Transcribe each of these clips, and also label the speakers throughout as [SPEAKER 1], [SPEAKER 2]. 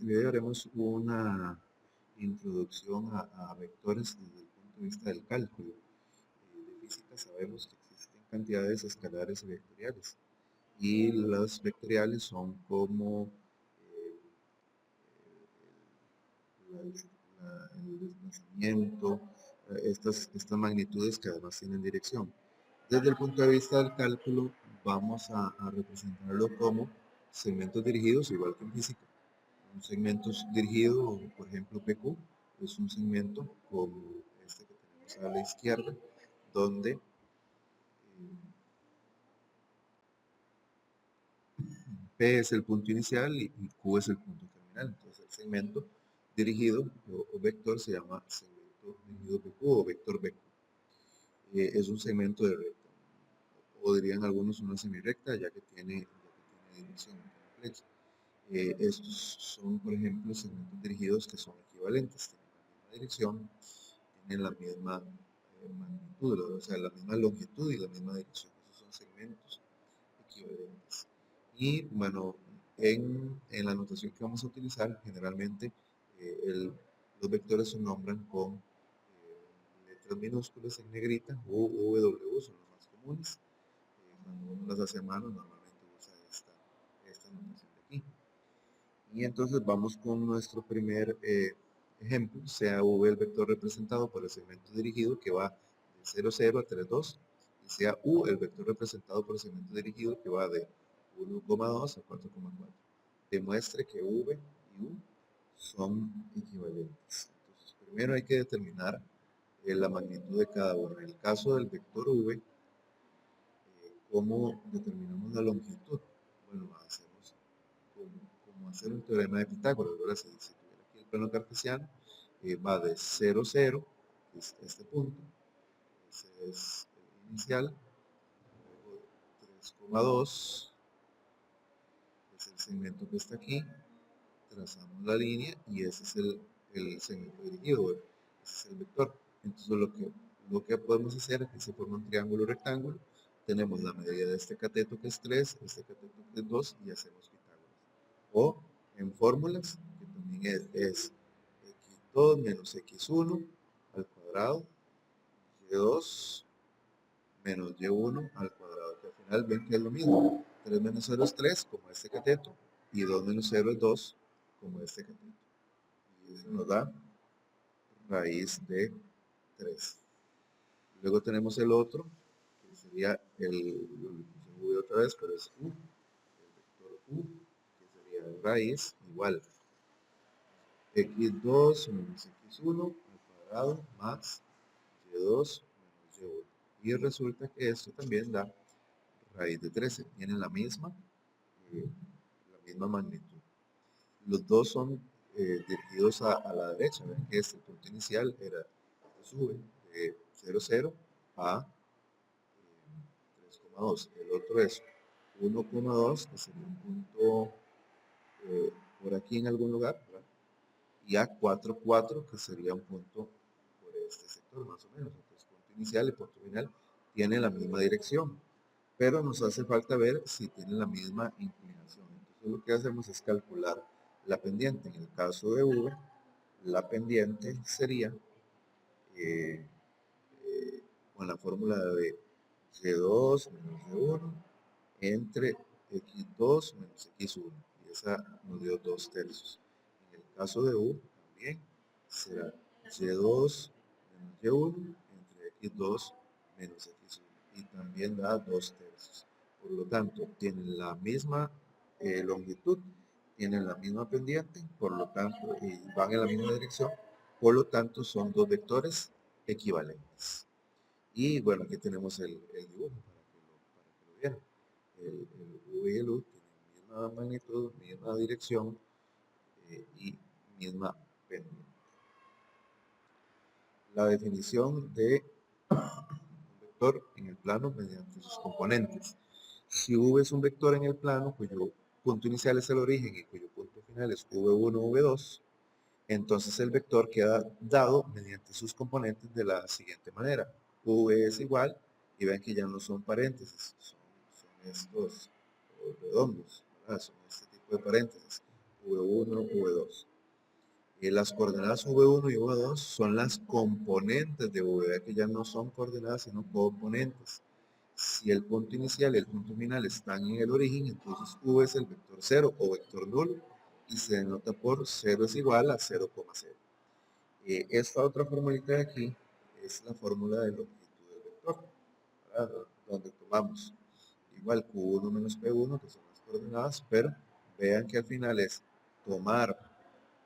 [SPEAKER 1] este video haremos una introducción a vectores desde el punto de vista del cálculo. De física sabemos que existen cantidades escalares y vectoriales. Y las vectoriales son como eh, el desplazamiento, estas magnitudes que además tienen dirección. Desde el punto de vista del cálculo, vamos a representarlo como segmentos dirigidos, igual que en física. Un segmento dirigido, por ejemplo, PQ, es un segmento como este que tenemos a la izquierda, donde P es el punto inicial y Q es el punto terminal. Entonces, el segmento dirigido o vector se llama segmento dirigido PQ o vector BQ. Es un segmento de recta, o dirían algunos una semirecta, ya que tiene dirección, tiene flecha. Estos son, por ejemplo, segmentos dirigidos que son equivalentes, tienen la misma dirección, tienen la misma magnitud, o sea, la misma longitud y la misma dirección. Esos son segmentos equivalentes. Y bueno, en la notación que vamos a utilizar, generalmente los vectores se nombran con letras minúsculas en negrita, U, V, W son los más comunes. Cuando uno las hace a mano, normalmente usa esta notación de aquí. Y entonces vamos con nuestro primer ejemplo, sea V el vector representado por el segmento dirigido que va de 0, 0 a 3, 2, y sea U el vector representado por el segmento dirigido que va de 1,2 a 4,4. Demuestre que V y U son equivalentes. Entonces, primero hay que determinar la magnitud de cada uno. En el caso del vector V, ¿cómo determinamos la longitud? Bueno, hacemos como hacer un teorema de Pitágoras. Ahora, si tuviera aquí el plano cartesiano, va de 0, 0, que es este punto, ese es el inicial, luego 3,2, es el segmento que está aquí, trazamos la línea y ese es el segmento dirigido, ese es el vector. Entonces lo que podemos hacer es que se forma un triángulo rectángulo, tenemos la medida de este cateto que es 3, este cateto que es 2 y hacemos Pitágoras. O en fórmulas, que también es x2 menos x1 al cuadrado, y2 menos y1 al cuadrado, que al final ven que es lo mismo. 3 menos 0 es 3, como este cateto, y 2 menos 0 es 2, como este cateto. Y eso nos da raíz de 3. Luego tenemos el otro, que sería lo puse otra vez, pero es u, el vector u, que sería raíz igual x2 menos x1 al cuadrado más y2 menos y1. Y resulta que esto también da raíz de 13. Tienen la misma magnitud. Los dos son dirigidos a la derecha. Ven que este punto inicial sube de 0, 0 a 3,2. El otro es 1,2, que sería un punto por aquí en algún lugar, ¿verdad? Y a 4,4, que sería un punto por este sector, más o menos. Entonces, punto inicial y punto final tienen la misma dirección, pero nos hace falta ver si tienen la misma inclinación. Entonces, lo que hacemos es calcular la pendiente. En el caso de V, la pendiente sería eh, con la fórmula de y2 menos y1 entre x2 menos x1. Y esa nos dio 2 tercios. En el caso de U también será y2 menos y1 entre x2 menos x1. Y también da 2 tercios. Por lo tanto, tienen la misma longitud, tienen la misma pendiente, por lo tanto, y van en la misma dirección, por lo tanto, son dos vectores equivalentes. Y bueno, aquí tenemos el dibujo para que lo vieran. El V y el U tienen misma magnitud, misma dirección y misma pendiente. La definición de un vector en el plano mediante sus componentes. Si V es un vector en el plano cuyo punto inicial es el origen y cuyo punto final es V1, V2, entonces el vector queda dado mediante sus componentes de la siguiente manera. V es igual, y ven que ya no son paréntesis, son estos redondos, ¿verdad? Son este tipo de paréntesis. V1, V2. Las coordenadas V1 y V2 son las componentes de V, vea que ya no son coordenadas, sino componentes. Si el punto inicial y el punto final están en el origen, entonces V es el vector 0 o vector nulo y se denota por 0 es igual a 0,0. Esta otra formulita de aquí es la fórmula de longitud del vector, ¿verdad? Donde tomamos igual Q1 menos P1, que son las coordenadas, pero vean que al final es tomar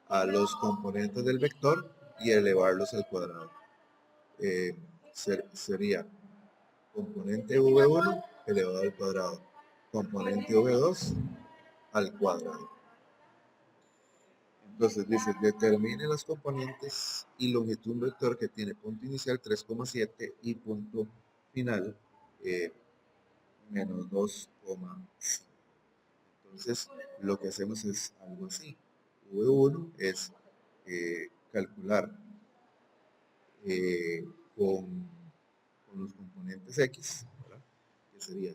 [SPEAKER 1] a los componentes del vector y elevarlos al cuadrado. Sería componente V1 elevado al cuadrado, componente V2 al cuadrado. Entonces dice, determine las componentes y longitud de un vector que tiene punto inicial 3,7 y punto final menos 2,5. Entonces, lo que hacemos es algo así. V1 es calcular eh, con, con los componentes X, ¿verdad? Que sería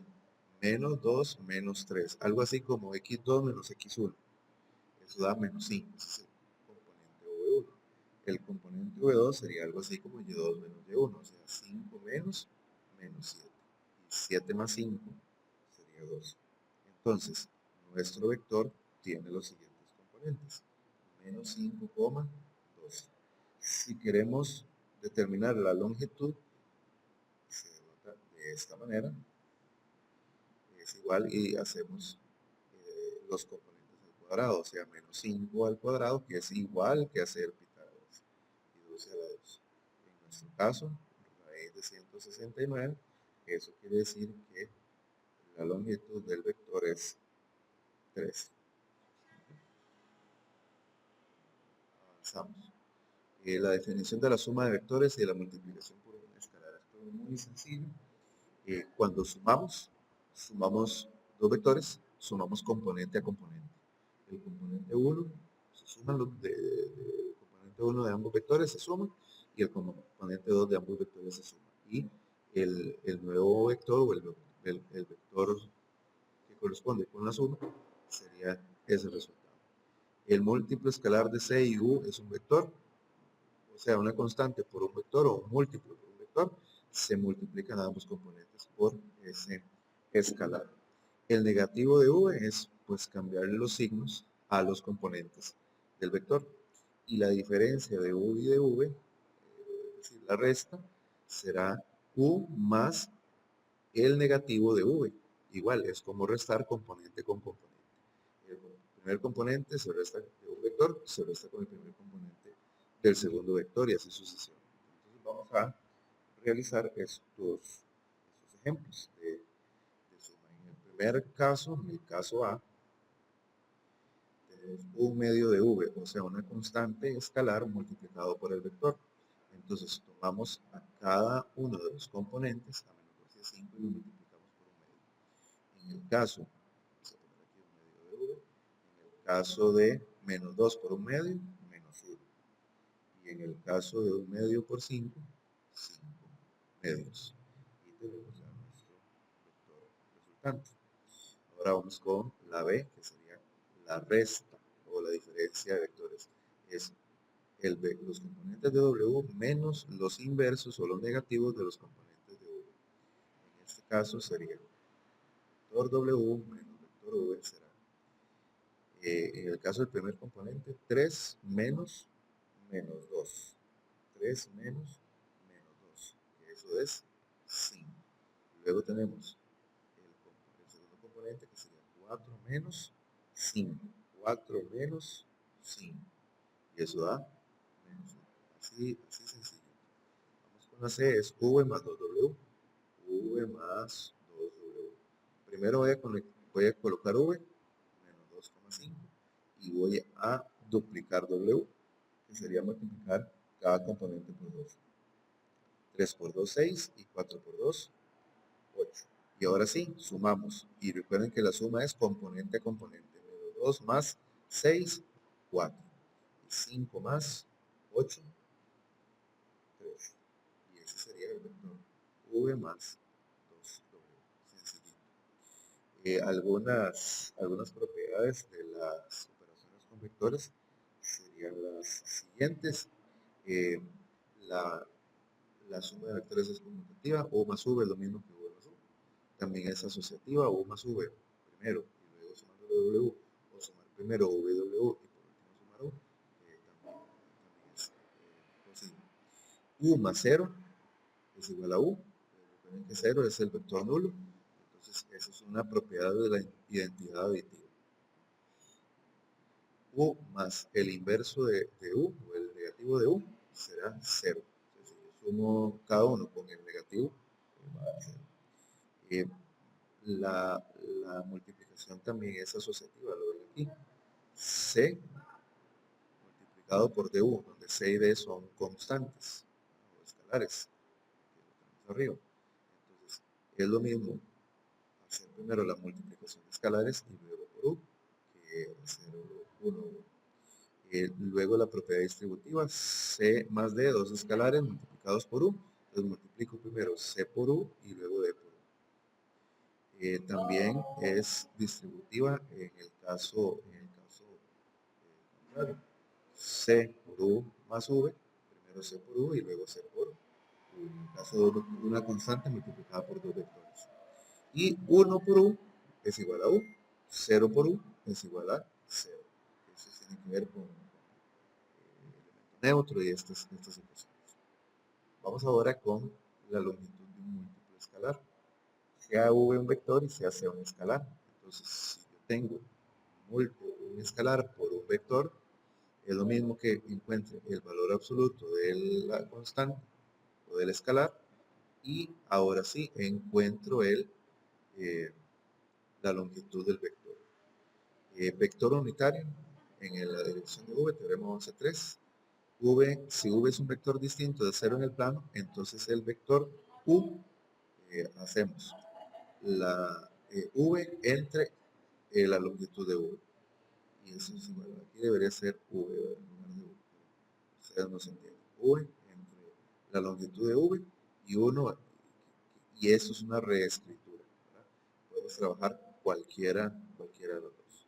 [SPEAKER 1] menos 2 menos 3, algo así como X2 menos X1. Eso da menos 5, ese es el componente V1. El componente V2 sería algo así como Y2 menos Y1, o sea, 5 menos 7. Y 7 más 5 sería 2. Entonces, nuestro vector tiene los siguientes componentes. Menos 5,2. Si queremos determinar la longitud, se denota de esta manera. Es igual y hacemos los componentes al cuadrado, o sea, menos 5 al cuadrado, que es igual que hacer Pitágoras. Y 12 a la 2. En nuestro caso, raíz de 169, eso quiere decir que la longitud del vector es 3. Avanzamos. La definición de la suma de vectores y de la multiplicación por un escalar. Esto es muy sencillo. Cuando sumamos dos vectores, sumamos componente a componente. El componente 1, se suman el componente 1 de ambos vectores, se suma, y el componente 2 de ambos vectores se suma. Y el nuevo vector o el vector que corresponde con la suma sería ese resultado. El múltiplo escalar de C y U es un vector, o sea, una constante por un vector o un múltiplo por un vector, se multiplican ambos componentes por ese escalar. El negativo de V es pues cambiarle los signos a los componentes del vector. Y la diferencia de U y de V, es decir, la resta, será U más el negativo de V. Igual, es como restar componente con componente. El primer componente se resta de un vector, se resta con el primer componente del segundo vector y así sucesivamente. Entonces vamos a realizar estos ejemplos de suma. En el primer caso, en el caso A, tenemos un medio de V, o sea, una constante escalar multiplicado por el vector. Entonces tomamos a cada uno de los componentes, a menos 2 y a 5, y lo multiplicamos por un medio. En el caso, vamos a poner aquí un medio de V, en el caso de menos 2 por un medio, menos 1. Y en el caso de un medio por 5, 5 medios. Y tenemos ya nuestro vector resultante. Ahora vamos con la B, que sería la resta o la diferencia de vectores. Es los componentes de W menos los inversos o los negativos de los componentes de V. En este caso sería vector W menos vector V será, en el caso del primer componente, 3 menos menos 2. 3 menos menos 2, que eso es 5. Luego tenemos el segundo componente, que sería 4 menos 5. 4 menos 5. Y eso da menos 1. Así sencillo. Vamos con la C, es V más 2W. V más 2W. Primero voy a colocar V, menos 2,5. Y voy a duplicar W, que sería multiplicar cada componente por 2. 3 por 2, 6. Y 4 por 2, 8. Y ahora sí, sumamos. Y recuerden que la suma es componente a componente. Menos 2 más 6, 4. Y 5 más 8, 3. Y ese sería el vector V más 2W. Sencillito. Algunas propiedades de las operaciones vectores serían las siguientes. Eh, la, la suma de vectores es conmutativa, U más V es lo mismo que V más U. También es asociativa, U más V primero y luego sumar W, o sumar primero V, W y por último sumar U, también es posible. U más 0 es igual a U. Recuerden que 0 es el vector nulo. Entonces, eso es una propiedad de la identidad aditiva. U más el inverso de U, o el negativo de U, será 0. Entonces, si yo sumo cada uno con el negativo, va a dar 0. La multiplicación también es asociativa, lo ven aquí. C multiplicado por DU, donde C y D son constantes o escalares, que lo tenemos arriba. Entonces, es lo mismo hacer primero la multiplicación de escalares y luego por U, que hacer 1. Luego la propiedad distributiva, C más D, dos escalares multiplicados por U. Entonces multiplico primero C por U y luego D por U. También es distributiva en el caso contrario. C por U más V, primero C por U y luego C por U. En el caso de una constante multiplicada por dos vectores. Y 1 por U es igual a U, 0 por U es igual a 0. Eso tiene que ver con elemento neutro y estas ecuaciones. Vamos ahora con la longitud de un múltiplo escalar. Sea V un vector y sea C un escalar. Entonces, si yo tengo un escalar por un vector, es lo mismo que encuentre el valor absoluto de la constante o del escalar, y ahora sí encuentro la longitud del vector. Vector unitario, en la dirección de V, teorema 11.3. Si V es un vector distinto de 0 en el plano, entonces el vector U, hacemos la V entre la longitud de V. Y eso es igual, aquí debería ser V en lugar de U. Ustedes no se entienden. V entre la longitud de V y 1, y eso es una reescritura, ¿verdad? Podemos trabajar cualquiera de los dos.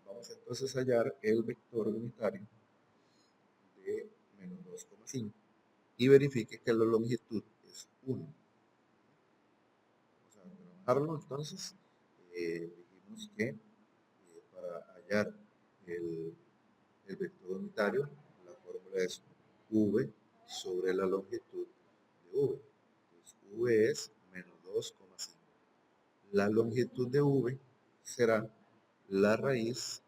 [SPEAKER 1] Vamos entonces a hallar el vector unitario de menos 2,5 y verifique que la longitud es 1. Vamos a trabajarlo entonces. Dijimos que para hallar el vector unitario, la fórmula es V sobre la longitud de V. Entonces, V es menos 2,5. La longitud de V será la raíz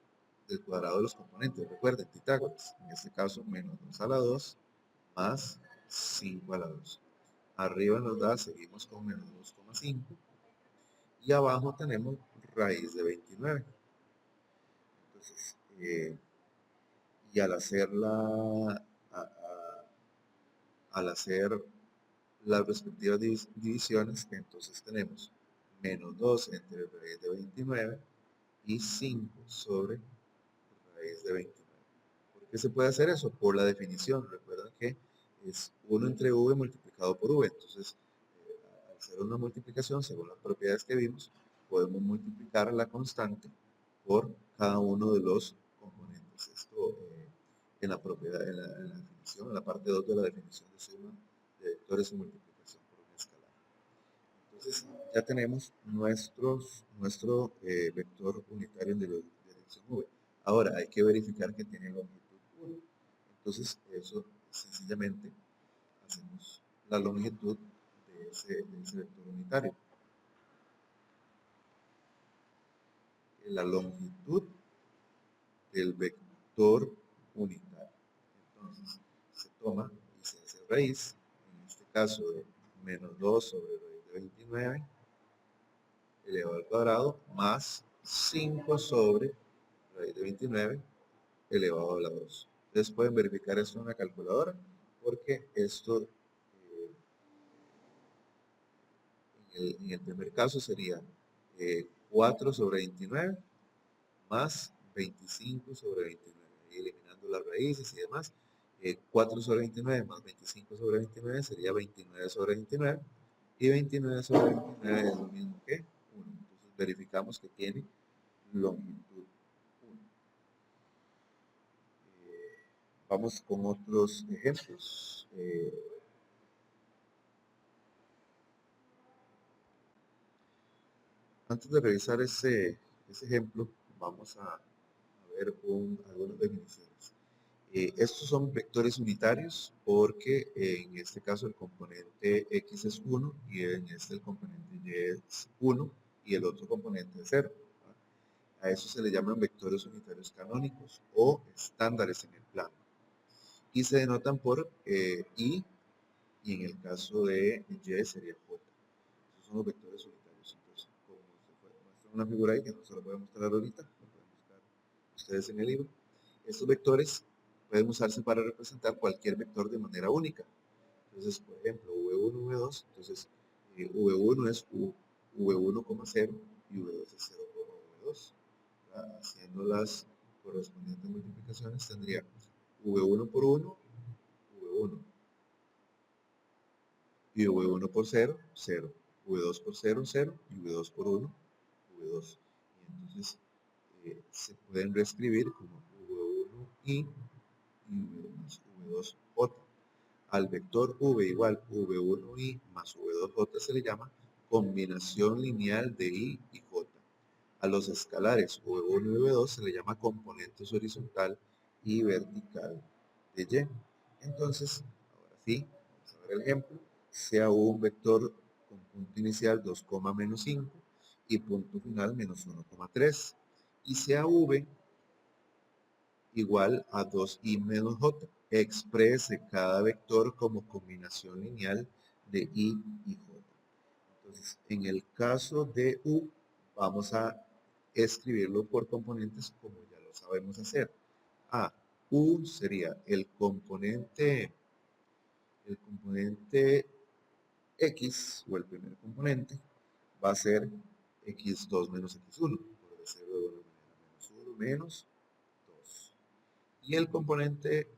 [SPEAKER 1] del cuadrado de los componentes. Recuerden, Pitágoras, en este caso, menos 2 a la 2 más 5 a la 2. Arriba nos da, seguimos con menos 2,5. Y abajo tenemos raíz de 29. Entonces, y al hacer las respectivas divisiones, entonces tenemos menos 2 entre raíz de 29 y 5 sobre raíz de 29. ¿Por qué se puede hacer eso? Por la definición. Recuerden que es 1 entre v multiplicado por v. Entonces, al hacer una multiplicación, según las propiedades que vimos, podemos multiplicar la constante por cada uno de los componentes. Esto en la propiedad, en la definición, en la parte 2 de la definición de suma de vectores y multiplicación por un escalar. Entonces, ya tenemos nuestro vector unitario en dirección v. Ahora, hay que verificar que tiene longitud 1. Entonces, eso sencillamente hacemos la longitud de ese vector unitario. La longitud del vector unitario. Entonces, se toma y se hace raíz, en este caso de menos 2 sobre raíz de 29 elevado al cuadrado, más 5 sobre raíz de 29 elevado a la 2. Ustedes pueden verificar esto en la calculadora, porque esto en el primer caso sería 4 sobre 29 más 25 sobre 29, y eliminando las raíces y demás. 4 sobre 29 más 25 sobre 29 sería 29 sobre 29, y 29 sobre 29 es lo mismo que 1. Entonces verificamos que tiene longitud 1. Vamos con otros ejemplos. Antes de revisar ese ejemplo, vamos a ver algunas definiciones. Estos son vectores unitarios porque en este caso el componente x es 1 y en este el componente y es 1 y el otro componente es 0. A eso se le llaman vectores unitarios canónicos o estándares en el plano. Y se denotan por I y en el caso de Y sería J. Esos son los vectores unitarios. Entonces, como se puede mostrar una figura ahí, que no se lo voy a mostrar ahorita, lo pueden buscar ustedes en el libro. Estos vectores pueden usarse para representar cualquier vector de manera única. Entonces, por ejemplo, V1, V2, entonces V1 es V1,0 y V2 es 0,V2. Haciendo las correspondientes multiplicaciones tendría V1 por 1, V1. Y V1 por 0, 0. V2 por 0, 0. Y V2 por 1, V2. Y entonces se pueden reescribir como V1i y V2j. Al vector V igual V1i más V2j se le llama combinación lineal de I y J. A los escalares V1 y V2 se le llama componentes horizontal y vertical de Y. Entonces, ahora sí, vamos a ver el ejemplo. Sea un vector con punto inicial 2, menos 5 y punto final menos 1,3. Y sea V igual a 2i menos j. Exprese cada vector como combinación lineal de i y j. Entonces, en el caso de u, vamos a escribirlo por componentes como ya lo sabemos hacer. U sería el componente x, o el primer componente, va a ser x2 menos x1, por decirlo de una manera, menos 1 menos 2. Y el componente,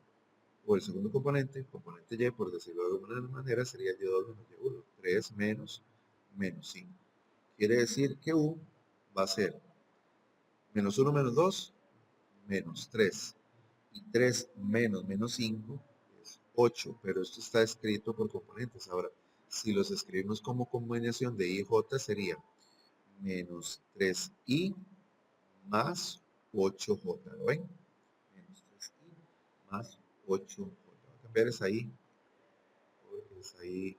[SPEAKER 1] o el segundo componente, componente y, por decirlo de alguna manera, sería y2 menos y1, 3 menos 5. Quiere decir que u va a ser menos 1 menos 2, menos 3. Y 3 menos 5 es 8, pero esto está escrito por componentes. Ahora, si los escribimos como combinación de i y j, sería menos 3i más 8j, ¿lo ven? Menos 3i más 8j. Voy a cambiar esa i, porque esa i,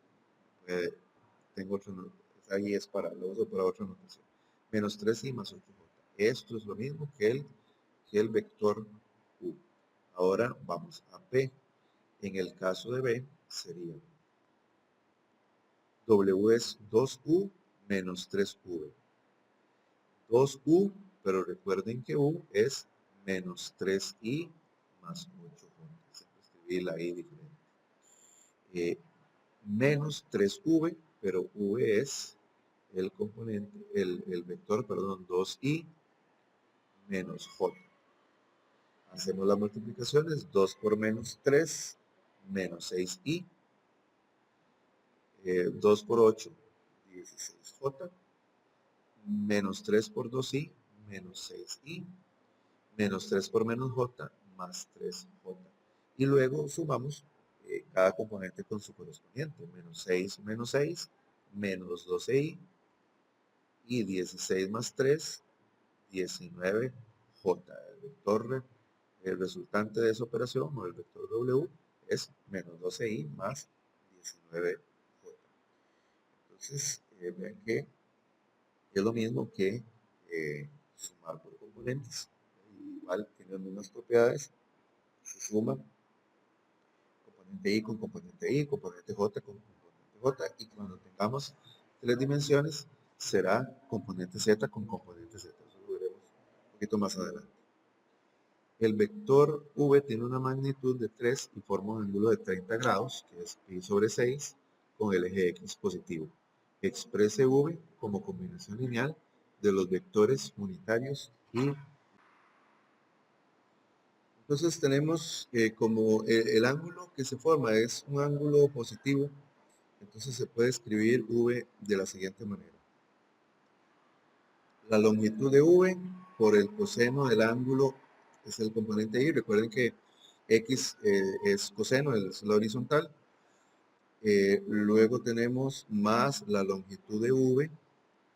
[SPEAKER 1] tengo otro, esa i es para, lo uso para otra notación. Menos 3i más 8j. Esto es lo mismo que el vector u. Ahora vamos a b. En el caso de b, sería w es 2u menos 3v. 2u, pero recuerden que u es menos 3i más 8j. Siempre escribí la i diferente. Menos 3v, pero v es el componente, el vector, perdón, 2i menos j. Hacemos las multiplicaciones, 2 por menos 3, menos 6i, 2 por 8, 16j, menos 3 por 2i, menos 6i, menos 3 por menos j, más 3j. Y luego sumamos cada componente con su correspondiente, menos 6 menos 6, menos 12i, y 16 más 3, 19j. El vector, el resultante de esa operación, o el vector w, es menos 12i más 19j. Entonces, vean que es lo mismo que sumar por componentes. Igual tiene las mismas propiedades. Se suma componente i con componente i, componente j con componente j. Y cuando tengamos 3 dimensiones, será componente z con componente z. Eso lo veremos un poquito más adelante. El vector v tiene una magnitud de 3 y forma un ángulo de 30 grados, que es pi sobre 6, con el eje x positivo. Exprese v como combinación lineal de los vectores unitarios y entonces tenemos como el ángulo que se forma es un ángulo positivo, entonces se puede escribir v de la siguiente manera. La longitud de v por el coseno del ángulo es el componente y. Recuerden que X es coseno, es la horizontal. Luego tenemos más la longitud de V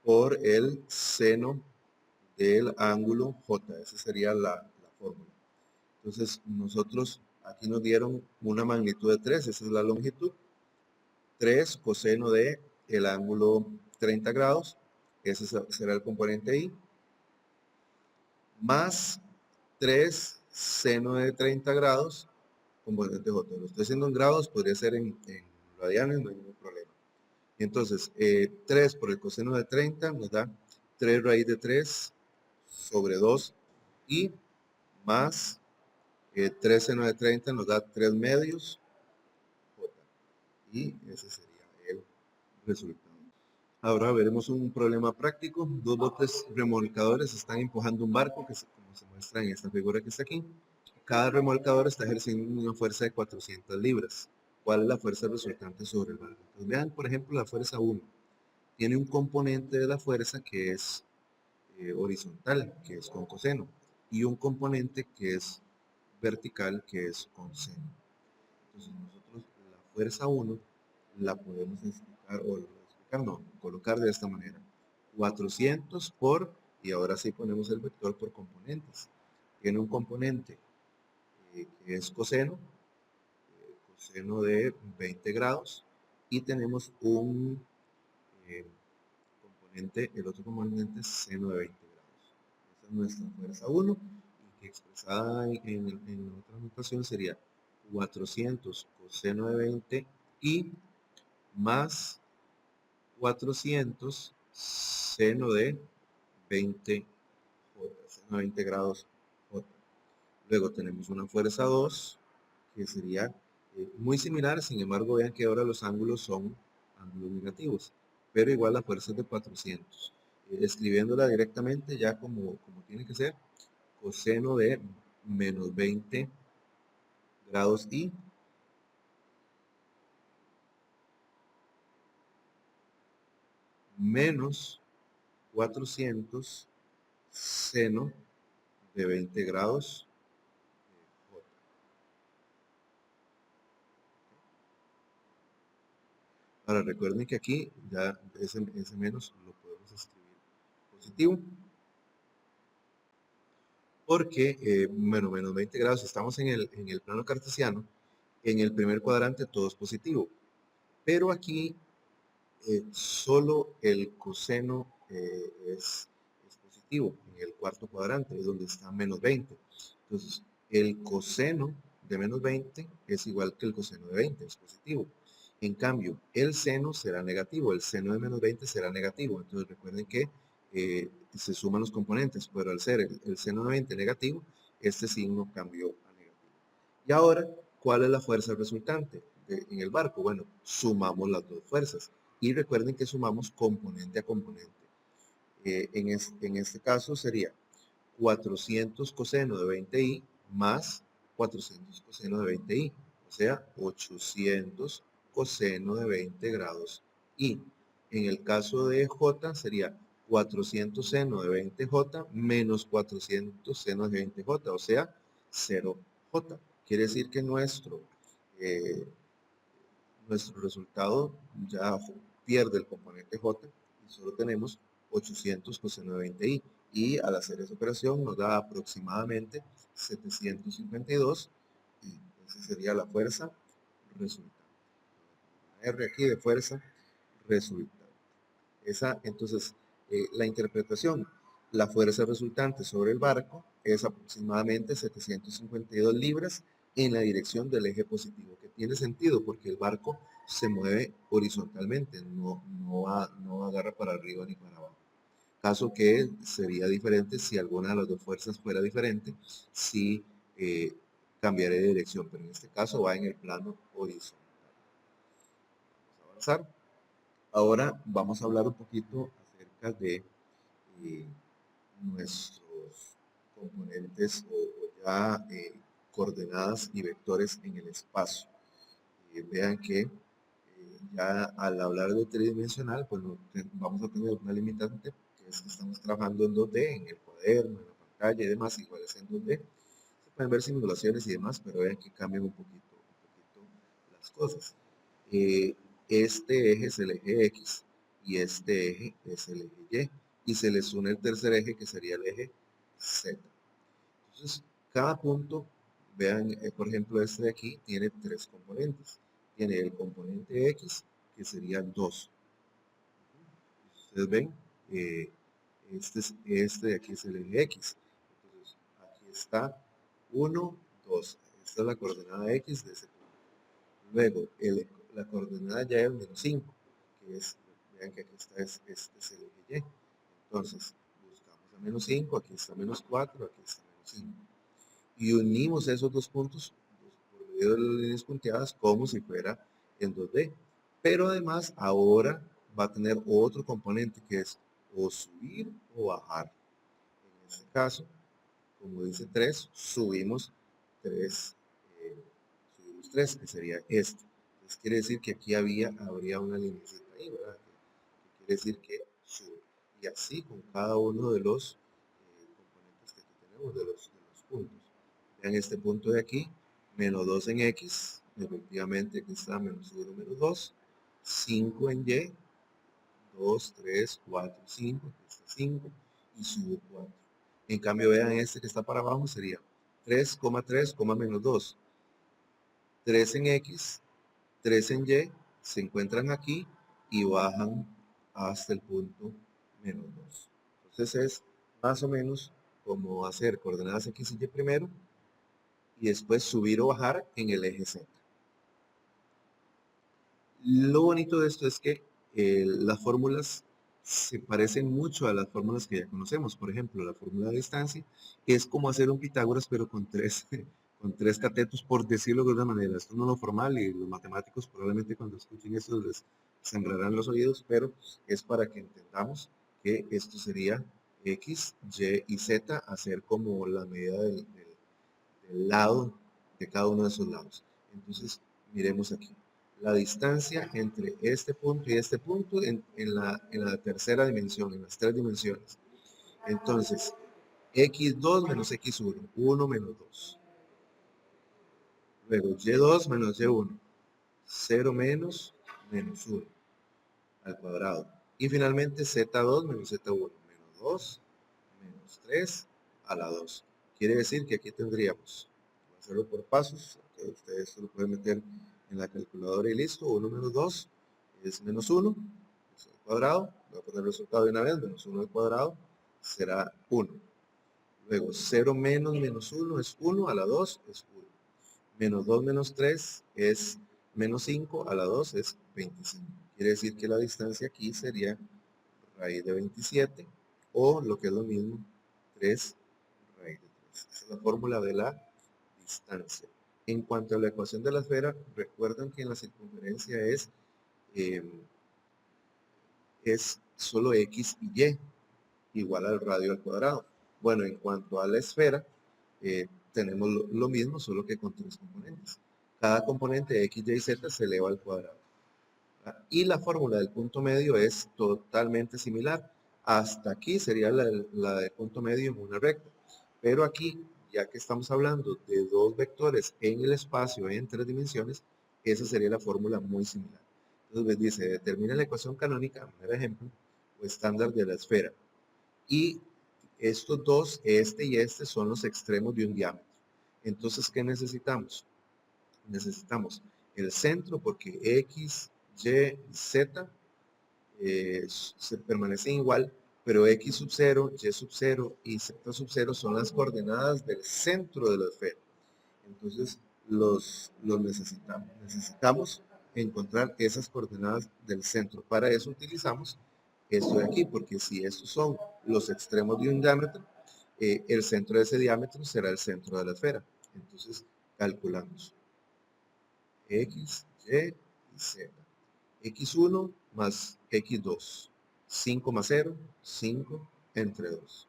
[SPEAKER 1] por el seno del ángulo J. Esa sería la fórmula. Entonces, nosotros aquí nos dieron una magnitud de 3, esa es la longitud. 3 coseno de el ángulo 30 grados, ese será el componente I, más 3 seno de 30 grados, componente J. Lo estoy haciendo en grados, podría ser en radianes, no hay ningún problema. Entonces, 3 por el coseno de 30 nos da 3 raíz de 3 sobre 2 y más 3 seno de 30 nos da 3 medios J. Y ese sería el resultado. Ahora veremos un problema práctico. Dos botes remolcadores están empujando un barco, como se muestra en esta figura que está aquí. Cada remolcador está ejerciendo una fuerza de 400 libras. ¿Cuál es la fuerza resultante sobre el barco? Pues vean, por ejemplo, la fuerza 1. Tiene un componente de la fuerza que es horizontal, que es con coseno, y un componente que es vertical, que es con seno. Entonces nosotros la fuerza 1 la podemos explicar, o explicar no, colocar de esta manera. 400 por, y ahora sí ponemos el vector por componentes. Tiene un componente que es coseno de 20 grados, y tenemos un componente, el otro componente es seno de 20 grados. Esa es nuestra fuerza 1, y que expresada en otra notación sería 400 coseno de 20 y más 400 seno de 20 J, seno de 20 grados J. Luego tenemos una fuerza 2, que sería muy similar, sin embargo, vean que ahora los ángulos son ángulos negativos, pero igual la fuerza es de 400. Escribiéndola directamente ya como tiene que ser, coseno de menos 20 grados I menos 400 seno de 20 grados J. Ahora recuerden que aquí ya ese menos lo podemos escribir positivo, porque, bueno, menos 20 grados, estamos en el plano cartesiano, en el primer cuadrante todo es positivo, pero aquí solo el coseno es positivo, en el cuarto cuadrante, es donde está menos 20. Entonces, el coseno de menos 20 es igual que el coseno de 20, es positivo. En cambio, el seno será negativo, el seno de menos 20 será negativo. Entonces, recuerden que se suman los componentes, pero al ser el seno de 20 negativo, este signo cambió a negativo. Y ahora, ¿cuál es la fuerza resultante en el barco? Bueno, sumamos las dos fuerzas. Y recuerden que sumamos componente a componente. En este caso sería 400 coseno de 20i más 400 coseno de 20i, o sea, 800 coseno de 20 grados i. En el caso de j sería 400 seno de 20j menos 400 seno de 20j, o sea, 0j. Quiere decir que eh, nuestro resultado ya pierde el componente j y solo tenemos 800 coseno de 20i. Y al hacer esa operación nos da aproximadamente 752, y esa sería la fuerza resultante. R aquí de fuerza resultante. Entonces, la interpretación, la fuerza resultante sobre el barco es aproximadamente 752 libras en la dirección del eje positivo, que tiene sentido porque el barco se mueve horizontalmente, no agarra para arriba ni para abajo. Caso que sería diferente si alguna de las dos fuerzas fuera diferente, si cambiaría de dirección, pero en este caso va en el plano horizontal. Vamos a avanzar. Ahora vamos a hablar un poquito acerca de nuestros componentes o ya coordenadas y vectores en el espacio. Vean que ya al hablar de tridimensional, pues vamos a tener una limitante, que es que estamos trabajando en 2D, en el cuaderno, en la pantalla y demás, igual es en 2D. pueden ver simulaciones y demás, pero vean que cambian un poquito las cosas. Este eje es el eje X y este eje es el eje Y. Y se les une el tercer eje que sería el eje Z. Entonces, cada punto, vean, por ejemplo, este de aquí tiene tres componentes. Tiene el componente X, que sería 2. Ustedes ven, eh, este de aquí es el eje X. Entonces, aquí está 1, 2. Esta es la coordenada X de ese punto. Luego, la coordenada Y es menos 5, que es, vean que aquí está, este es el eje Y. Entonces, buscamos a menos 5, aquí está menos 4, aquí está menos 5. Y unimos esos dos puntos por medio de las líneas punteadas como si fuera en 2D. Pero además, ahora va a tener otro componente que es o subir o bajar. En este caso, como dice 3, subimos 3, subimos 3, que sería este. Entonces quiere decir que aquí habría una línea ahí, ¿verdad? Que quiere decir que sube. Y así con cada uno de los componentes que aquí tenemos, de los puntos. Vean este punto de aquí, menos 2 en X, efectivamente aquí está menos 1, menos 2, 5 en Y, 2, 3, 4, 5, aquí está 5, y subo 4. En cambio, vean este que está para abajo, sería 3,3, menos 2. 3 en X, 3 en Y, se encuentran aquí y bajan hasta el punto menos 2. Entonces es más o menos como hacer coordenadas X y Y primero y después subir o bajar en el eje Z. Lo bonito de esto es que las fórmulas se parecen mucho a las fórmulas que ya conocemos. Por ejemplo, la fórmula de distancia es como hacer un Pitágoras, pero con tres, con tres catetos, por decirlo de una manera. Esto no es lo formal y los matemáticos probablemente cuando escuchen esto les sangrarán los oídos, pero es para que entendamos que esto sería X, Y y Z, hacer como la medida del lado de cada uno de esos lados. Entonces, miremos aquí la distancia entre este punto y este punto en la tercera dimensión, en las tres dimensiones. Entonces, x2 menos x1, 1 menos 2. Luego, y2 menos y1, 0 menos menos 1 al cuadrado. Y finalmente, z2 menos z1, menos 2 menos 3 a la 2. Quiere decir que aquí tendríamos, voy a hacerlo por pasos, que ustedes lo pueden meter en la calculadora y listo. 1 menos 2 es menos 1, es al cuadrado. Voy a poner el resultado de una vez, menos 1 al cuadrado será 1. Luego 0 menos menos 1 es 1, a la 2 es 1. Menos 2 menos 3 es menos 5, a la 2 es 25. Quiere decir que la distancia aquí sería raíz de 27 o lo que es lo mismo, 3 raíz de 3. Esa es la fórmula de la distancia. En cuanto a la ecuación de la esfera, recuerdan que en la circunferencia es solo x y y igual al radio al cuadrado. Bueno, en cuanto a la esfera, tenemos lo mismo, solo que con tres componentes. Cada componente de x, y, z se eleva al cuadrado. Y la fórmula del punto medio es totalmente similar. Hasta aquí sería la del punto medio en una recta. Pero aquí, ya que estamos hablando de dos vectores en el espacio en tres dimensiones, esa sería la fórmula muy similar. Entonces dice, determina la ecuación canónica, primer ejemplo, o estándar de la esfera. Y estos dos, este y este, son los extremos de un diámetro. Entonces, ¿qué necesitamos? Necesitamos el centro porque X, Y, Z se permanecen igual, pero X sub 0, Y sub 0 y Z sub 0 son las coordenadas del centro de la esfera. Entonces los necesitamos. Necesitamos encontrar esas coordenadas del centro. Para eso utilizamos esto de aquí, porque si estos son los extremos de un diámetro, el centro de ese diámetro será el centro de la esfera. Entonces calculamos X, Y y Z. X1 más X2. 5 más 0, 5 entre 2.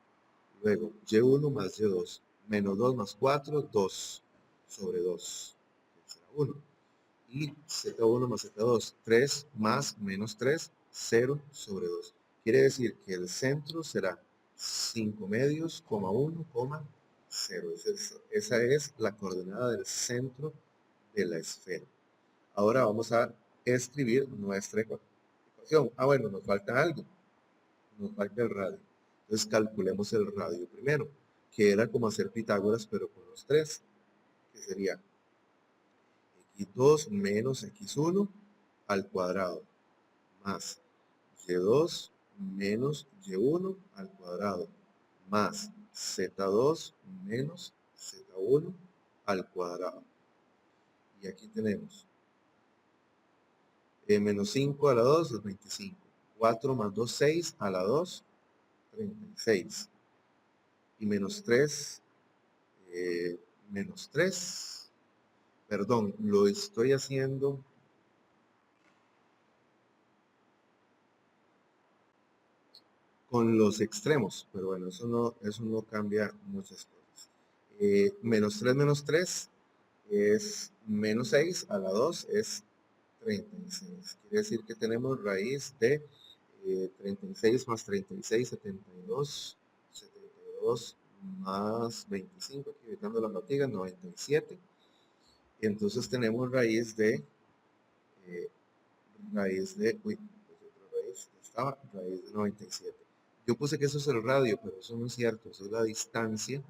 [SPEAKER 1] Luego, Y1 más Y2. Menos 2 más 4, 2 sobre 2. Será 1. Y Z1 más Z2. 3 más menos 3, 0 sobre 2. Quiere decir que el centro será 5 medios, 1, 0. Esa es la coordenada del centro de la esfera. Ahora vamos a escribir nuestra ecuación. Bueno, nos falta algo. Nos falta el radio. Entonces calculemos el radio primero, que era como hacer Pitágoras, pero con los 3, que sería x2 menos x1 al cuadrado, más y2 menos y1 al cuadrado, más z2 menos z1 al cuadrado. Y aquí tenemos menos 5 a la 2 es 25. 4 más 2, 6 a la 2, 36. Y menos 3, perdón, lo estoy haciendo con los extremos, pero bueno, eso no cambia muchas cosas. Menos 3 es menos 6 a la 2 es 36. Quiere decir que tenemos raíz de 36 más 36, 72, 72 más 25, aquí evitando las fatigas, 97. Y entonces tenemos raíz de, raíz de 97. Yo puse que eso es el radio, pero eso no es cierto, eso es la distancia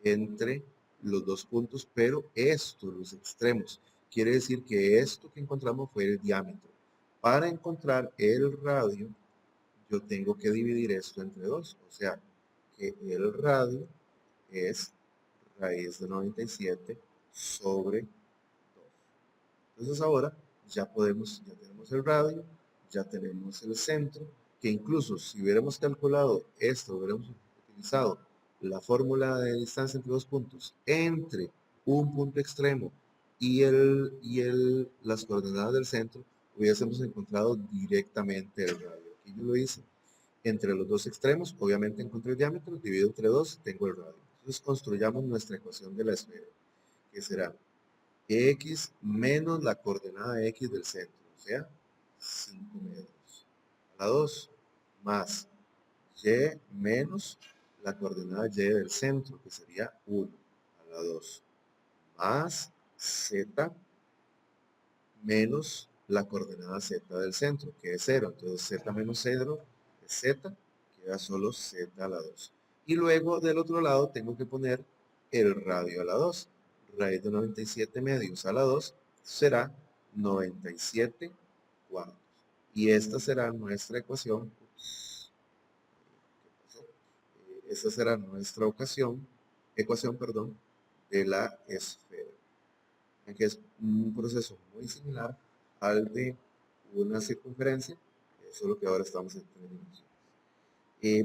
[SPEAKER 1] entre los dos puntos, pero esto, los extremos, quiere decir que esto que encontramos fue el diámetro. Para encontrar el radio, yo tengo que dividir esto entre 2, o sea, que el radio es raíz de 97 sobre 2. Entonces ahora ya tenemos el radio, ya tenemos el centro, que incluso si hubiéramos calculado esto, hubiéramos utilizado la fórmula de distancia entre dos puntos, entre un punto extremo y las coordenadas del centro, hubiésemos encontrado directamente el radio. Aquí yo lo hice entre los dos extremos, obviamente encontré el diámetro, divido entre 2, tengo el radio. Entonces construyamos nuestra ecuación de la esfera, que será x menos la coordenada x del centro, o sea, 5 metros. A la 2, más y menos la coordenada y del centro, que sería 1. A la 2, más z menos la coordenada z del centro, que es 0. Entonces z menos 0 es z, queda solo z a la 2. Y luego del otro lado tengo que poner el radio a la 2. Raíz de 97 medios a la 2 será 97 cuartos. Y esta será nuestra ecuación. Esta será nuestra ecuación, de la esfera. Que es un proceso muy similar al de una circunferencia, eso es lo que ahora estamos entendiendo.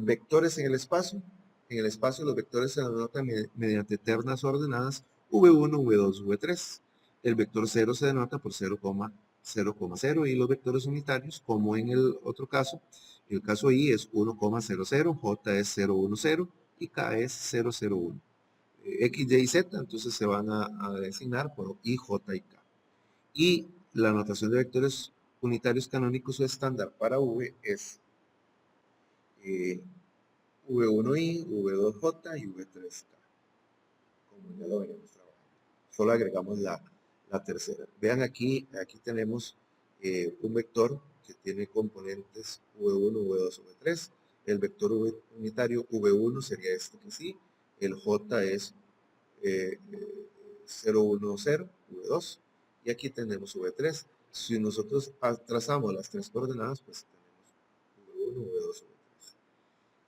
[SPEAKER 1] Vectores en el espacio. En el espacio los vectores se denotan mediante ternas ordenadas V1, V2, V3. El vector 0 se denota por 0,0,0 y los vectores unitarios, como en el otro caso, el caso I es 1,00, J es 0,10 y K es 0,01. X, Y y Z, entonces se van a designar por I, J y K. Y la notación de vectores unitarios canónicos o estándar para V es V1I, V2J y V3K. Como ya lo veníamos trabajando. Solo agregamos la tercera. Vean aquí tenemos un vector que tiene componentes V1, V2, V3. El vector unitario V1 sería este que sí. El J es 010, V2, y aquí tenemos V3. Si nosotros trazamos las tres coordenadas, pues tenemos V1, V2,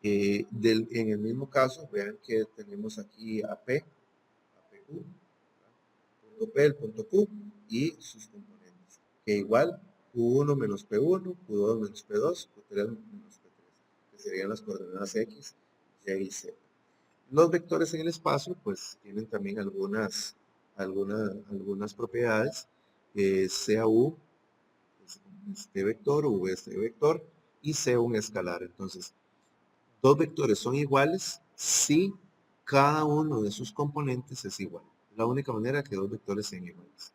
[SPEAKER 1] V3. En el mismo caso, vean que tenemos aquí a P, PQ, punto P, el punto Q, y sus componentes, que igual Q1 menos P1, Q2 menos P2, Q3 menos P3, que serían las coordenadas X, Y y Z. Los vectores en el espacio pues tienen también algunas propiedades, sea U este vector, V este vector y sea un escalar. Entonces, dos vectores son iguales si cada uno de sus componentes es igual. La única manera que dos vectores sean iguales.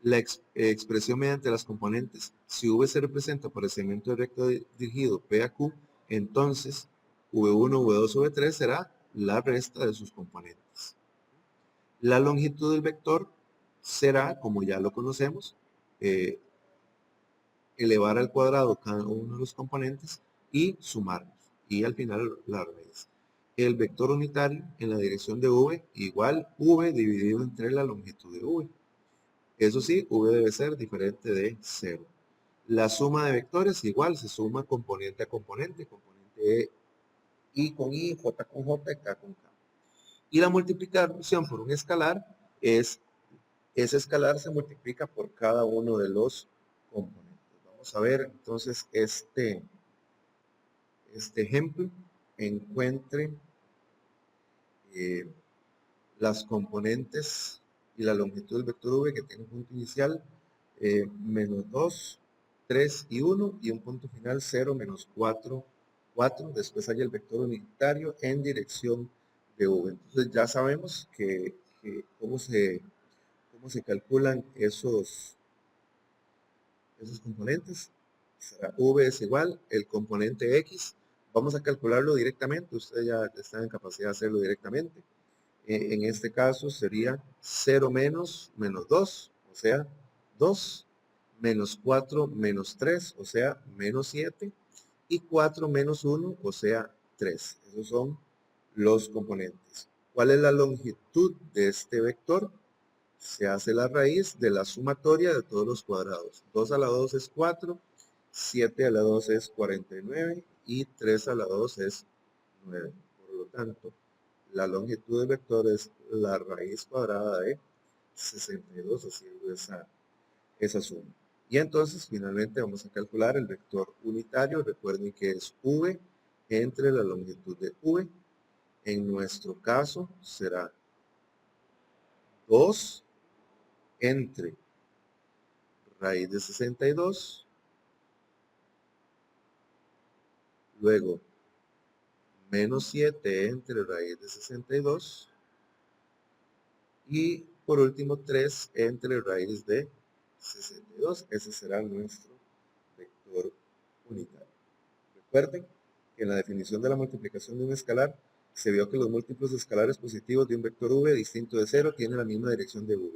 [SPEAKER 1] La expresión mediante las componentes, si V se representa por el segmento de recto dirigido P a Q, entonces V1, V2 o V3 será la resta de sus componentes. La longitud del vector será, como ya lo conocemos, elevar al cuadrado cada uno de los componentes y sumarlos. Y al final la raíz. El vector unitario en la dirección de v igual v dividido entre la longitud de v. Eso sí, v debe ser diferente de 0. La suma de vectores igual se suma componente a componente, componente I con I, J con J, K con K. Y la multiplicación por un escalar es, ese escalar se multiplica por cada uno de los componentes. Vamos a ver entonces este ejemplo. Encuentre las componentes y la longitud del vector v que tiene un punto inicial menos 2, 3 y 1 y un punto final 0, menos 4, 4. Después hay el vector unitario en dirección de v. Entonces ya sabemos cómo se calculan esos componentes. V es igual, el componente X, vamos a calcularlo directamente, ustedes ya están en capacidad de hacerlo directamente. En este caso sería 0 menos 2, o sea, 2, menos 4 menos 3, o sea, menos 7, y 4 menos 1, o sea, 3. Esos son los componentes. ¿Cuál es la longitud de este vector? Se hace la raíz de la sumatoria de todos los cuadrados. 2 a la 2 es 4, 7 a la 2 es 49 y 3 a la 2 es 9. Por lo tanto, la longitud del vector es la raíz cuadrada de 62 haciendo esa suma. Y entonces finalmente vamos a calcular el vector unitario. Recuerden que es v entre la longitud de v. En nuestro caso será 2 entre raíz de 62, luego menos 7 entre raíz de 62 y por último 3 entre raíz de 62. Ese será nuestro vector unitario. Recuerden que en la definición de la multiplicación de un escalar se vio que los múltiplos escalares positivos de un vector v distinto de 0 tienen la misma dirección de v.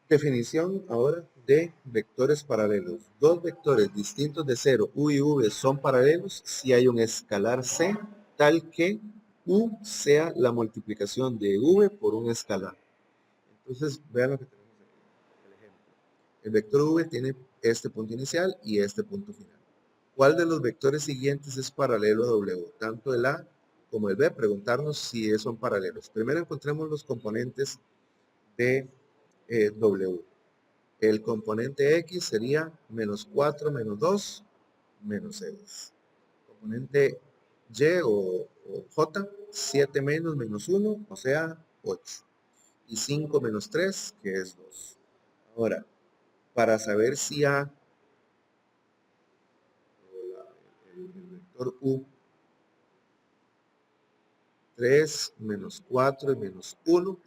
[SPEAKER 1] Definición ahora de vectores paralelos. Dos vectores distintos de 0, u y v, son paralelos si hay un escalar c tal que u sea la multiplicación de v por un escalar. Entonces, vean lo que tenemos aquí. El ejemplo. El vector v tiene este punto inicial y este punto final. ¿Cuál de los vectores siguientes es paralelo a w? Tanto el a como el b, preguntarnos si son paralelos. Primero encontremos los componentes de w. El componente x sería menos 4 menos 2 menos 6. Componente y o j, 7 menos menos 1, o sea, 8. Y 5 menos 3, que es 2. Ahora, para saber si a, el vector u, 3 menos 4 y menos 1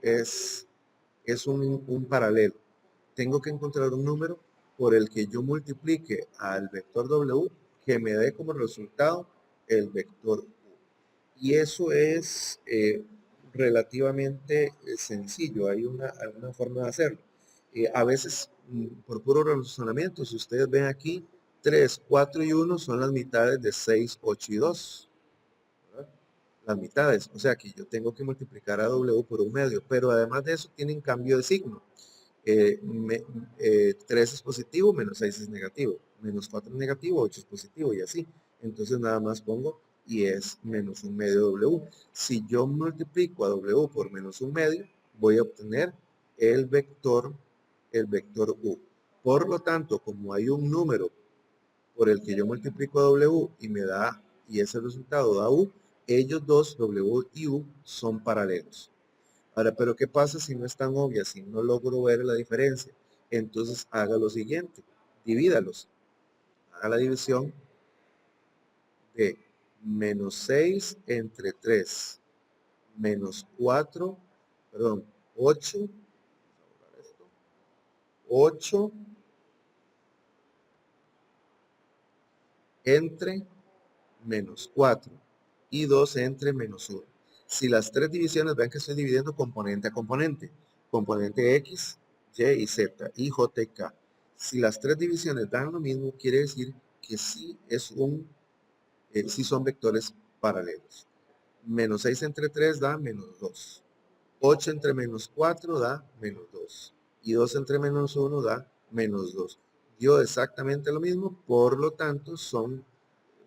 [SPEAKER 1] es un paralelo. Tengo que encontrar un número por el que yo multiplique al vector w que me dé como resultado el vector u. Y eso es relativamente sencillo. Hay una forma de hacerlo. A veces, por puro razonamiento, si ustedes ven aquí, 3, 4 y 1 son las mitades de 6, 8 y 2. Las mitades, o sea que yo tengo que multiplicar a w por un medio, pero además de eso tienen cambio de signo. 3 es positivo, menos 6 es negativo, menos 4 es negativo, 8 es positivo y así. Entonces nada más pongo y es menos un medio w. Si yo multiplico a w por menos un medio, voy a obtener el vector u. Por lo tanto, como hay un número por el que yo multiplico a w y me da, y ese resultado da u, ellos dos, w y u, son paralelos. Ahora, pero ¿qué pasa si no es tan obvia? Si no logro ver la diferencia. Entonces haga lo siguiente, divídalos. Haga la división de menos 6 entre 3, menos 4, perdón, 8, 8 entre menos 4 y 2 entre menos 1. Si las tres divisiones, vean que estoy dividiendo componente a componente. Componente X, Y y Z, y J y K. Si las tres divisiones dan lo mismo, quiere decir que sí, sí son vectores paralelos. Menos 6 entre 3 da menos 2. 8 entre menos 4 da menos 2. Y 2 entre menos 1 da menos 2. Dio exactamente lo mismo, por lo tanto son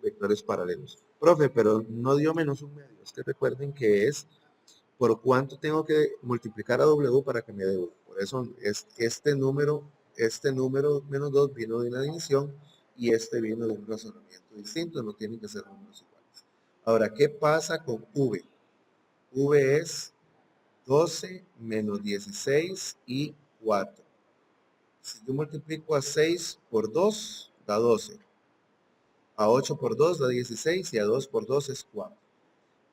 [SPEAKER 1] vectores paralelos. Profe, pero no dio menos un medio. Es que recuerden que es por cuánto tengo que multiplicar a W para que me dé 1. Por eso es este número menos 2 vino de una división y este vino de un razonamiento distinto. No tienen que ser números iguales. Ahora, ¿qué pasa con V? V es 12 menos 16 y 4. Si yo multiplico a 6 por 2, da 12. A 8 por 2 da 16 y a 2 por 2 es 4.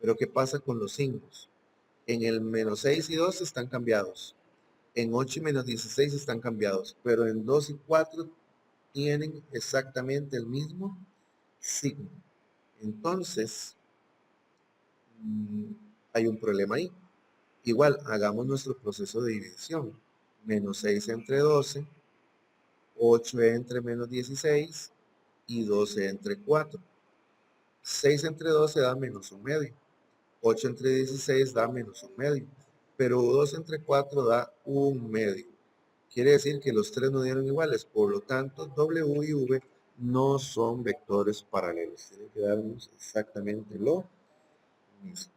[SPEAKER 1] Pero ¿qué pasa con los signos? En el menos 6 y 2 están cambiados. En 8 y menos 16 están cambiados. Pero en 2 y 4 tienen exactamente el mismo signo. Entonces, hay un problema ahí. Igual, hagamos nuestro proceso de división. Menos 6 entre 12, 8 entre menos 16 y 12 entre 4. 6 entre 12 da menos un medio. 8 entre 16 da menos un medio. Pero 2 entre 4 da un medio. Quiere decir que los tres no dieron iguales. Por lo tanto, W y V no son vectores paralelos. Tienen que darnos exactamente lo mismo.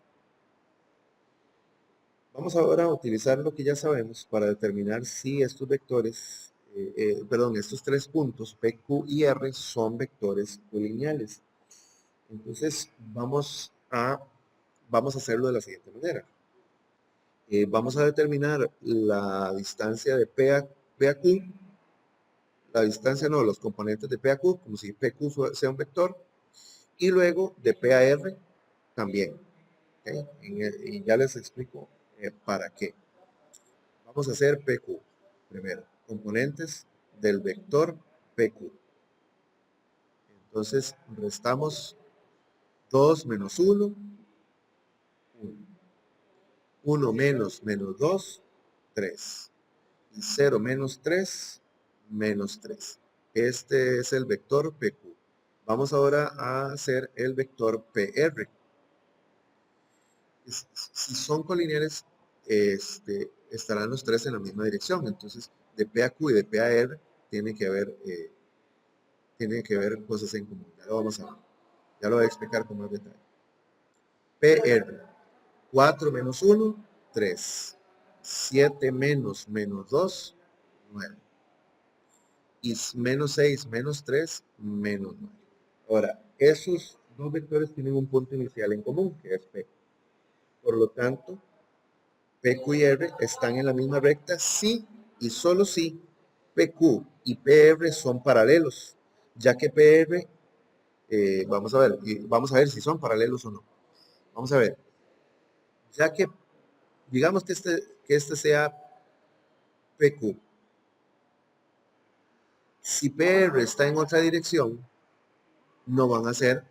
[SPEAKER 1] Vamos ahora a utilizar lo que ya sabemos para determinar si estos vectores, estos tres puntos, P, Q y R, son vectores colineales. Entonces, vamos a hacerlo de la siguiente manera. Vamos a determinar la distancia de P a Q, la distancia no, los componentes de P a Q, como si PQ sea un vector, y luego de P a R también. ¿Okay? Y ya les explico para qué. Vamos a hacer PQ. Primero, componentes del vector PQ. Entonces, restamos 2 menos 1, 1. 1 menos menos 2, 3. Y 0 menos 3, menos 3. Este es el vector PQ. Vamos ahora a hacer el vector PR. Si son colineales, estarán los tres en la misma dirección. Entonces, de P a Q y de P a R tiene que haber cosas en común. Ya lo vamos a ver. Ya lo voy a explicar con más detalle. PR. 4 menos 1, 3. 7 menos menos 2, 9. Y menos 6 menos 3, menos 9. Ahora, esos dos vectores tienen un punto inicial en común, que es P. Por lo tanto, PQ y R están en la misma recta si y solo si PQ y PR son paralelos, ya que PR, vamos a ver si son paralelos o no. Vamos a ver, ya que digamos que este sea PQ. Si PR está en otra dirección, no van a ser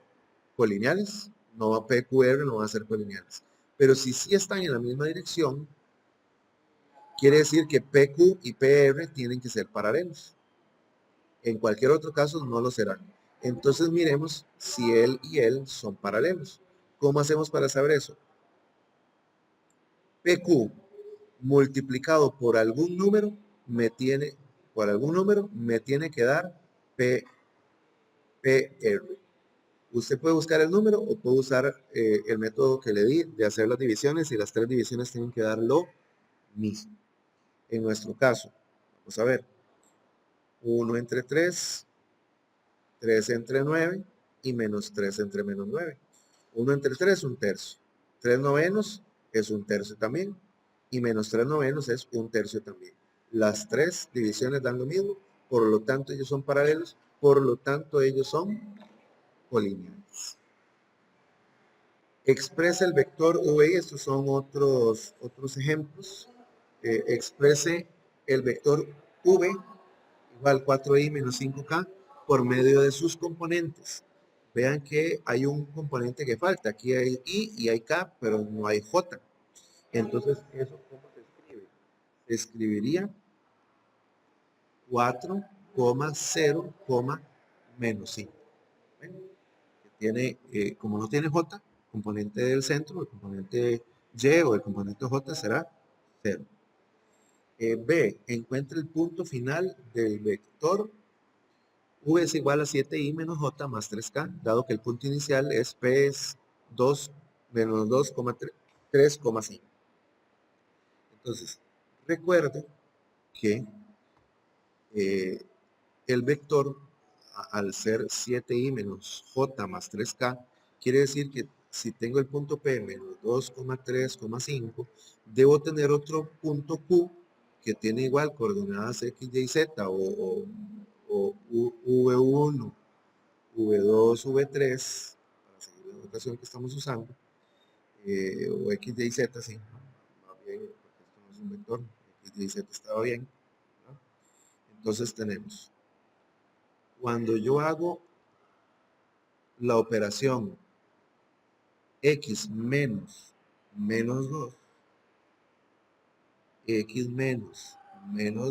[SPEAKER 1] colineales, no va PQR, no van a ser colineales. Pero si sí están en la misma dirección, quiere decir que PQ y PR tienen que ser paralelos. En cualquier otro caso no lo serán. Entonces miremos si él y él son paralelos. ¿Cómo hacemos para saber eso? PQ multiplicado por algún número me tiene que dar PR. Usted puede buscar el número o puede usar el método que le di de hacer las divisiones y las tres divisiones tienen que dar lo mismo. En nuestro caso, vamos a ver, 1 entre 3, 3 entre 9 y menos 3 entre menos 9. 1 entre 3 un tercio. 3 novenos es un tercio también. Y menos 3 novenos es un tercio también. Las tres divisiones dan lo mismo, por lo tanto ellos son paralelos, por lo tanto ellos son colineales. Expresa el vector V, estos son otros ejemplos. Exprese el vector V igual 4i menos 5k por medio de sus componentes. vean que hay un componente que falta. Aquí hay I y hay K, pero no hay J. Entonces, ¿eso cómo se escribe? Se escribiría 4,0, menos 5. Tiene, como no tiene J, componente del centro, el componente Y o el componente J será 0. B, encuentra el punto final del vector V es igual a 7i menos j más 3k, dado que el punto inicial es P es 2 menos 2,3,5. Entonces, recuerde que eh, el vector, al ser 7i menos j más 3k, quiere decir que si tengo el punto P menos 2,3,5, debo tener otro punto Q que tiene igual coordenadas X, Y, Z o V1, V2, V3, para seguir la notación que estamos usando, o X, Y, Z, sí, va bien, porque esto no es un vector, X, Y, Z estaba bien, ¿no? Entonces tenemos, cuando yo hago la operación X menos 2, X menos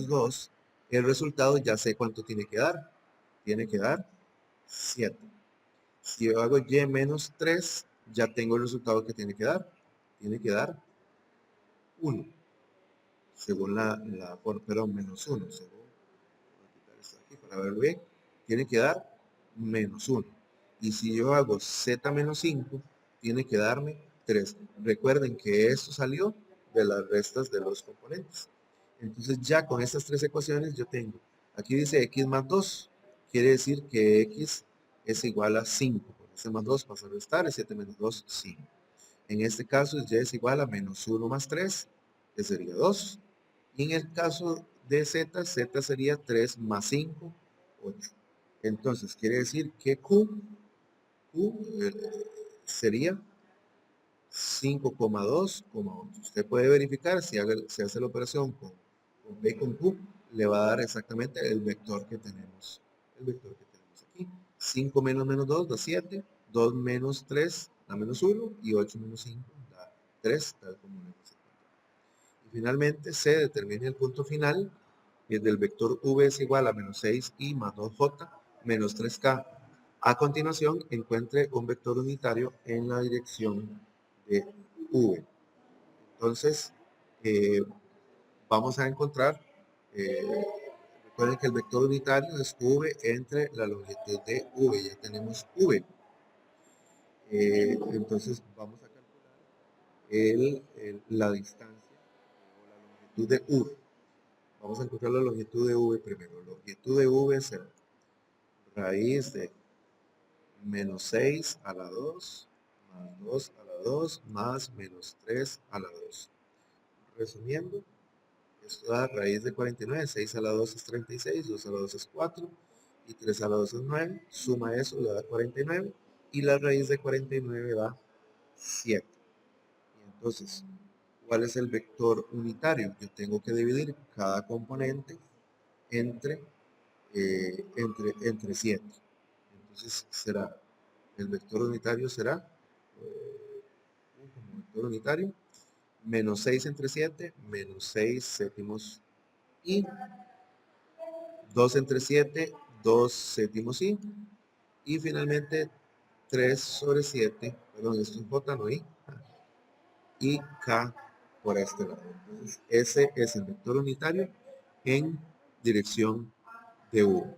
[SPEAKER 1] 2, el resultado ya sé cuánto tiene que dar 7. Si yo hago Y menos 3, ya tengo el resultado que tiene que dar 1, según perdón, menos 1, según, voy a quitar esto aquí para verlo bien, tiene que dar menos 1. Y si yo hago Z menos 5, tiene que darme 3. Recuerden que esto salió de las restas de los componentes. Entonces ya con estas tres ecuaciones yo tengo, aquí dice X más 2, quiere decir que X es igual a 5. Con este más 2 pasa a restar, es 7 menos 2, 5. En este caso, Y es igual a menos 1 más 3, que sería 2. Y en el caso de Z, Z sería 3 más 5, 8. Entonces, quiere decir que Q sería 5,2,8. Usted puede verificar si hace la operación con B con Q, le va a dar exactamente el vector que tenemos. El vector que tenemos aquí. 5 menos 2 da 7, 2 menos 3 da menos 1 y 8 menos 5 da 3, tal como lo hemos encontrado. Y finalmente C determina el punto final y del vector V es igual a menos 6i más 2j menos 3k. A continuación, encuentre un vector unitario en la dirección de V. Entonces, vamos a encontrar, recuerden que el vector unitario es V entre la longitud de V. Ya tenemos V. Entonces, vamos a calcular la distancia o la longitud de V. Vamos a encontrar la longitud de V primero. La longitud de V es raíz de menos 6 a la 2 más 2 a la 2 más menos 3 a la 2. Resumiendo, esto da raíz de 49, 6 a la 2 es 36, 2 a la 2 es 4 y 3 a la 2 es 9. Suma eso, le da 49 y la raíz de 49 da 7. Y entonces, ¿cuál es el vector unitario? Yo tengo que dividir cada componente entre, entre 7. Entonces el vector unitario será, como vector unitario, menos 6 entre 7, menos 6 séptimos i, 2 entre 7, 2 séptimos y finalmente 3 sobre 7, perdón, esto es j, no i, y k por este lado. Entonces, ese es el vector unitario en dirección de U.